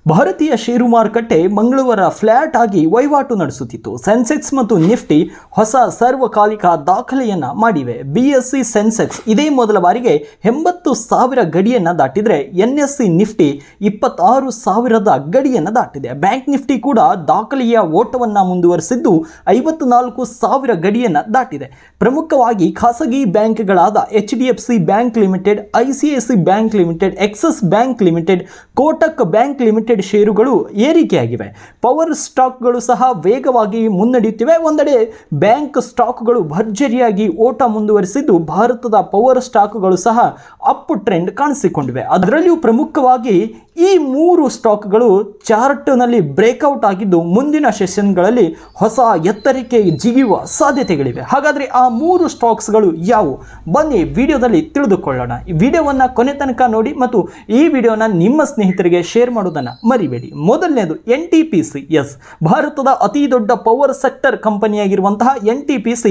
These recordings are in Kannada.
ಭಾರತೀಯ ಷೇರು ಮಾರುಕಟ್ಟೆ ಮಂಗಳವಾರ ಫ್ಲಾಟ್ ಆಗಿ ವಹಿವಾಟು ನಡೆಸುತ್ತಿತ್ತು. ಸೆನ್ಸೆಕ್ಸ್ ಮತ್ತು ನಿಫ್ಟಿ ಹೊಸ ಸಾರ್ವಕಾಲಿಕ ದಾಖಲೆಯನ್ನ ಮಾಡಿವೆ. ಬಿಎಸ್ಸಿ ಸೆನ್ಸೆಕ್ಸ್ ಇದೇ ಮೊದಲ ಬಾರಿಗೆ 80,000 ಗಡಿಯನ್ನ ದಾಟಿದ್ರೆ ಎನ್ಎಸ್ಸಿ ನಿಫ್ಟಿ 26,000 ಗಡಿಯನ್ನ ದಾಟಿದೆ. ಬ್ಯಾಂಕ್ ನಿಫ್ಟಿ ಕೂಡ ದಾಖಲೆಯ ಓಟವನ್ನ ಮುಂದುವರೆಸಿದ್ದು 54,000 ಗಡಿಯನ್ನ ದಾಟಿದೆ. ಪ್ರಮುಖವಾಗಿ ಖಾಸಗಿ ಬ್ಯಾಂಕ್ಗಳಾದ HDFC bank limited, ICICI bank limited, Axis bank limited, Kotak bank limited ಷೇರುಗಳು ಏರಿಕೆಯಾಗಿವೆ. ಪವರ್ ಸ್ಟಾಕ್ಗಳು ಸಹ ವೇಗವಾಗಿ ಮುನ್ನಡೆಯುತ್ತಿವೆ. ಒಂದೆಡೆ ಬ್ಯಾಂಕ್ ಸ್ಟಾಕ್ಗಳು ಭರ್ಜರಿಯಾಗಿ ಓಟ ಮುಂದುವರಿಸಿದ್ದು ಭಾರತದ ಪವರ್ ಸ್ಟಾಕ್ಗಳು ಸಹ ಅಪ್ ಟ್ರೆಂಡ್ ಕಾಣಿಸಿಕೊಂಡಿವೆ. ಅದರಲ್ಲಿಯೂ ಪ್ರಮುಖವಾಗಿ ಈ 3 ಸ್ಟಾಕ್ಗಳು ಚಾರ್ಟ್ನಲ್ಲಿ ಬ್ರೇಕ್ಔಟ್ ಆಗಿದ್ದು ಮುಂದಿನ ಸೆಷನ್ಗಳಲ್ಲಿ ಹೊಸ ಎತ್ತರಕ್ಕೆ ಜಿಗಿಯುವ ಸಾಧ್ಯತೆಗಳಿವೆ. ಹಾಗಾದರೆ ಆ 3 ಸ್ಟಾಕ್ಸ್ಗಳು ಯಾವುವು? ಬನ್ನಿ ವಿಡಿಯೋದಲ್ಲಿ ತಿಳಿದುಕೊಳ್ಳೋಣ. ಈ ವಿಡಿಯೋವನ್ನು ಕೊನೆ ತನಕ ನೋಡಿ ಮತ್ತು ಈ ವಿಡಿಯೋನ ನಿಮ್ಮ ಸ್ನೇಹಿತರಿಗೆ ಶೇರ್ ಮಾಡೋದನ್ನು ಮರಿಬೇಡಿ. ಮೊದಲನೇದು NTPC. ಭಾರತದ ಅತಿ ದೊಡ್ಡ ಪವರ್ ಸೆಕ್ಟರ್ ಕಂಪನಿಯಾಗಿರುವಂತಹ NTPC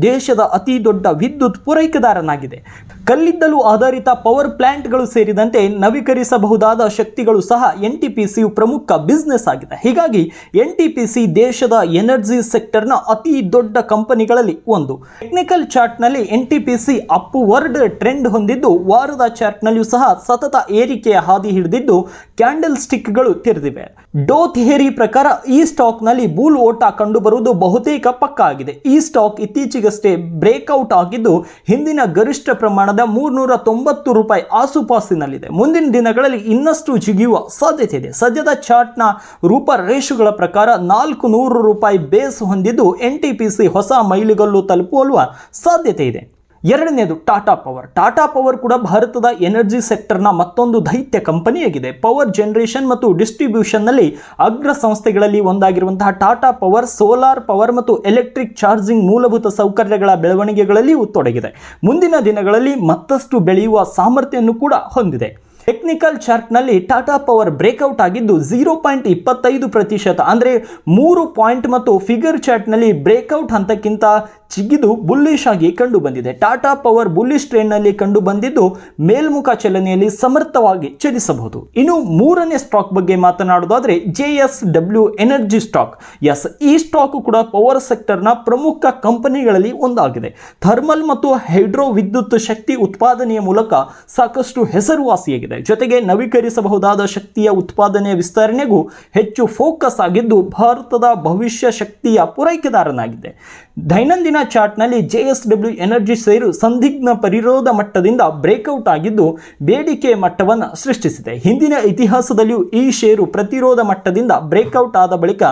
ದೇಶದ ಅತಿ ದೊಡ್ಡ ವಿದ್ಯುತ್ ಪೂರೈಕೆದಾರನಾಗಿದೆ. ಕಲ್ಲಿದ್ದಲು ಆಧಾರಿತ ಪವರ್ ಪ್ಲಾಂಟ್ಗಳು ಸೇರಿದಂತೆ ನವೀಕರಿಸಬಹುದಾದ ಶಕ್ತಿಗಳು ಸಹ NTPCಯು ಪ್ರಮುಖ ಬಿಸ್ನೆಸ್ ಆಗಿದೆ. ಹೀಗಾಗಿ NTPC ದೇಶದ ಎನರ್ಜಿ ಸೆಕ್ಟರ್ನ ಅತಿ ದೊಡ್ಡ ಕಂಪನಿಗಳಲ್ಲಿ ಒಂದು. ಟೆಕ್ನಿಕಲ್ ಚಾರ್ಟ್ನಲ್ಲಿ NTPC ಅಪ್ವರ್ಡ್ ಟ್ರೆಂಡ್ ಹೊಂದಿದ್ದು ವಾರದ ಚಾರ್ಟ್ನಲ್ಲಿಯೂ ಸಹ ಸತತ ಏರಿಕೆಯ ಹಾದಿ ಹಿಡಿದಿದ್ದು ಕ್ಯಾಂಡಲ್ ಸ್ಟಿಕ್ಗಳು ತೆರೆದಿವೆ. ಡೋ ಥಿಯರಿ ಪ್ರಕಾರ ಈ ಸ್ಟಾಕ್ನಲ್ಲಿ ಬೂಲ್ ಓಟ ಕಂಡುಬರುವುದು ಬಹುತೇಕ ಪಕ್ಕ ಆಗಿದೆ. ಈ ಸ್ಟಾಕ್ ಇತ್ತೀಚೆಗಷ್ಟೇ ಬ್ರೇಕ್ಔಟ್ ಆಗಿದ್ದು ಹಿಂದಿನ ಗರಿಷ್ಠ ಪ್ರಮಾಣದ ₹390 ಆಸುಪಾಸಿನಲ್ಲಿದೆ. ಮುಂದಿನ ದಿನಗಳಲ್ಲಿ ಇನ್ನಷ್ಟು ಜಿಗಿಯುವ ಸಾಧ್ಯತೆ ಇದೆ. ಸದ್ಯದ ಚಾರ್ಟ್ನ ರೂಪರೇಷೆಗಳ ಪ್ರಕಾರ ₹400 ಬೇಸ್ ಹೊಂದಿದ್ದು NTPC ಹೊಸ ಮೈಲಿಗಲ್ಲು ತಲುಪುವ ಸಾಧ್ಯತೆ ಇದೆ. ಎರಡನೇದು ಟಾಟಾ ಪವರ್. ಟಾಟಾ ಪವರ್ ಕೂಡ ಭಾರತದ ಎನರ್ಜಿ ಸೆಕ್ಟರ್ನ ಮತ್ತೊಂದು ದೈತ್ಯ ಕಂಪನಿಯಾಗಿದೆ. ಪವರ್ ಜನರೇಷನ್ ಮತ್ತು ಡಿಸ್ಟ್ರಿಬ್ಯೂಷನ್ನಲ್ಲಿ ಅಗ್ರ ಸಂಸ್ಥೆಗಳಲ್ಲಿ ಒಂದಾಗಿರುವಂತಹ ಟಾಟಾ ಪವರ್ ಸೋಲಾರ್ ಪವರ್ ಮತ್ತು ಎಲೆಕ್ಟ್ರಿಕ್ ಚಾರ್ಜಿಂಗ್ ಮೂಲಭೂತ ಸೌಕರ್ಯಗಳ ಬೆಳವಣಿಗೆಗಳಲ್ಲಿ ತೊಡಗಿದೆ. ಮುಂದಿನ ದಿನಗಳಲ್ಲಿ ಮತ್ತಷ್ಟು ಬೆಳೆಯುವ ಸಾಮರ್ಥ್ಯವನ್ನು ಕೂಡ ಹೊಂದಿದೆ. ಟೆಕ್ನಿಕಲ್ ಚಾರ್ಟ್ನಲ್ಲಿ ಟಾಟಾ ಪವರ್ ಬ್ರೇಕ್ಔಟ್ ಆಗಿದ್ದು 0.25% ಅಂದರೆ 3 ಪಾಯಿಂಟ್ ಮತ್ತು ಫಿಗರ್ ಚಾರ್ಟ್ನಲ್ಲಿ ಬ್ರೇಕ್ಔಟ್ ಹಂತಕ್ಕಿಂತ ಜಿಗಿದು ಬುಲ್ಲಿಶ್ ಆಗಿ ಕಂಡು ಬಂದಿದೆ. ಟಾಟಾ ಪವರ್ ಬುಲ್ಲಿಶ್ ಟ್ರೆಂಡ್ನಲ್ಲಿ ಕಂಡು ಬಂದಿದ್ದು ಮೇಲ್ಮುಖ ಚಲನೆಯಲ್ಲಿ ಸಮರ್ಥವಾಗಿ ಚಲಿಸಬಹುದು. ಇನ್ನು ಮೂರನೇ ಸ್ಟಾಕ್ ಬಗ್ಗೆ ಮಾತನಾಡೋದಾದ್ರೆ JSW ಎನರ್ಜಿ ಸ್ಟಾಕ್. ಈ ಸ್ಟಾಕ್ ಕೂಡ ಪವರ್ ಸೆಕ್ಟರ್ನ ಪ್ರಮುಖ ಕಂಪನಿಗಳಲ್ಲಿ ಒಂದಾಗಿದೆ. ಥರ್ಮಲ್ ಮತ್ತು ಹೈಡ್ರೋ ವಿದ್ಯುತ್ ಶಕ್ತಿ ಉತ್ಪಾದನೆಯ ಮೂಲಕ ಸಾಕಷ್ಟು ಹೆಸರುವಾಸಿಯಾಗಿದೆ. ಜೊತೆಗೆ ನವೀಕರಿಸಬಹುದಾದ ಶಕ್ತಿಯ ಉತ್ಪಾದನೆಯ ವಿಸ್ತರಣೆಗೂ ಹೆಚ್ಚು ಫೋಕಸ್ ಆಗಿದ್ದು ಭಾರತದ ಭವಿಷ್ಯ ಶಕ್ತಿಯ ಪೂರೈಕೆದಾರನಾಗಿದೆ. ದೈನಂದಿನ ಚಾರ್ಟ್ನಲ್ಲಿ JSW ಎನರ್ಜಿ ಷೇರು ಸಂದಿಗ್ಧ ಪರಿರೋಧ ಮಟ್ಟದಿಂದ ಬ್ರೇಕ್ಔಟ್ ಆಗಿದ್ದು ಬೇಡಿಕೆ ಮಟ್ಟವನ್ನು ಸೃಷ್ಟಿಸಿದೆ. ಹಿಂದಿನ ಇತಿಹಾಸದಲ್ಲಿಯೂ ಈ ಷೇರು ಪ್ರತಿರೋಧ ಮಟ್ಟದಿಂದ ಬ್ರೇಕ್ಔಟ್ ಆದ ಬಳಿಕ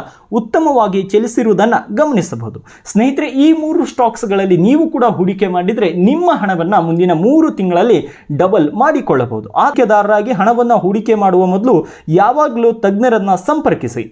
ಉತ್ತಮವಾಗಿ ಚಲಿಸಿರುವುದನ್ನು ಗಮನಿಸಬಹುದು. ಸ್ನೇಹಿತರೆ, ಈ 3 ಸ್ಟಾಕ್ಸ್ಗಳಲ್ಲಿ ನೀವು ಕೂಡ ಹೂಡಿಕೆ ಮಾಡಿದರೆ ನಿಮ್ಮ ಹಣವನ್ನು ಮುಂದಿನ 3 ತಿಂಗಳಲ್ಲಿ ಡಬಲ್ ಮಾಡಿಕೊಳ್ಳಬಹುದು. ಆಯ್ಕೆದಾರರಾಗಿ ಹಣವನ್ನು ಹೂಡಿಕೆ ಮಾಡುವ ಮೊದಲು ಯಾವಾಗಲೂ ತಜ್ಞರನ್ನು ಸಂಪರ್ಕಿಸಿ.